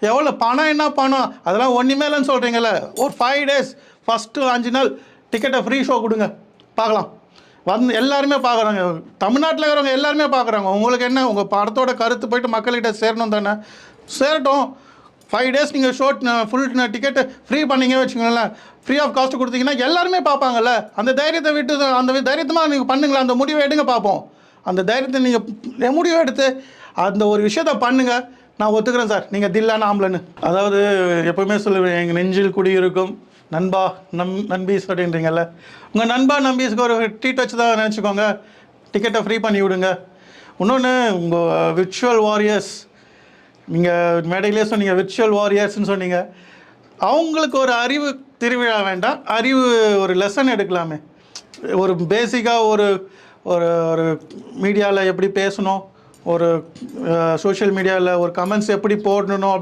எவ்வளோ பணம் என்ன பணம் அதெல்லாம் ஒன்றுமே இல்லைன்னு சொல்கிறீங்களே. ஒரு 5 days ஃபஸ்ட்டு 5 நாள் டிக்கெட்டை ஃப்ரீ ஷோ கொடுங்க பார்க்கலாம். வந்து எல்லாருமே பார்க்குறாங்க, தமிழ்நாட்டில் இருக்கிறவங்க எல்லாருமே பார்க்குறாங்க. உங்களுக்கு என்ன, உங்கள் படத்தோட கருத்து போய்ட்டு மக்கள்கிட்ட சேரணும் தானே, சேரட்டும். 5 days நீங்கள் ஷோ ஃபுல் டிக்கெட்டு ஃப்ரீ பண்ணிங்க வச்சுக்கோங்களேன், ஃப்ரீ ஆஃப் காஸ்ட்டு கொடுத்தீங்கன்னா எல்லாருமே பார்ப்பாங்கல்ல. அந்த தைரியத்தை விட்டு அந்த தைரியமாக நீங்கள் பண்ணுங்களேன், அந்த முடிவை எடுங்க பார்ப்போம். அந்த தைரியத்தை நீங்கள் முடிவு எடுத்து அந்த ஒரு விஷயத்த பண்ணுங்கள். நான் ஒத்துக்கிறேன் சார், நீங்கள் தில்லான ஆம்பளைன்னு. அதாவது எப்போவுமே சொல்லுவேன், எங்கள் நெஞ்சில் குடியிருக்கும் நண்பா நண்பீஸ் அப்படின்றீங்கல்ல, உங்கள் நண்பா நம்பீஸ்க்கு ஒரு ட்ரீட் வச்சு தான் நினச்சிக்கோங்க, டிக்கெட்டை ஃப்ரீ பண்ணி விடுங்க. இன்னொன்று, உங்கள் விர்ச்சுவல் வாரியர்ஸ், நீங்கள் மேடையிலே சொன்னீங்க விர்ச்சுவல் வாரியர்ஸ்ன்னு சொன்னீங்க, அவங்களுக்கு ஒரு அறிவு திருவிழா வேண்டாம், அறிவு ஒரு லெசன் எடுக்கலாமே. ஒரு பேசிக்காக ஒரு ஒரு மீடியாவில் எப்படி பேசணும், ஒரு சோஷியல் மீடியாவில் ஒரு கமெண்ட்ஸ் எப்படி போடணும்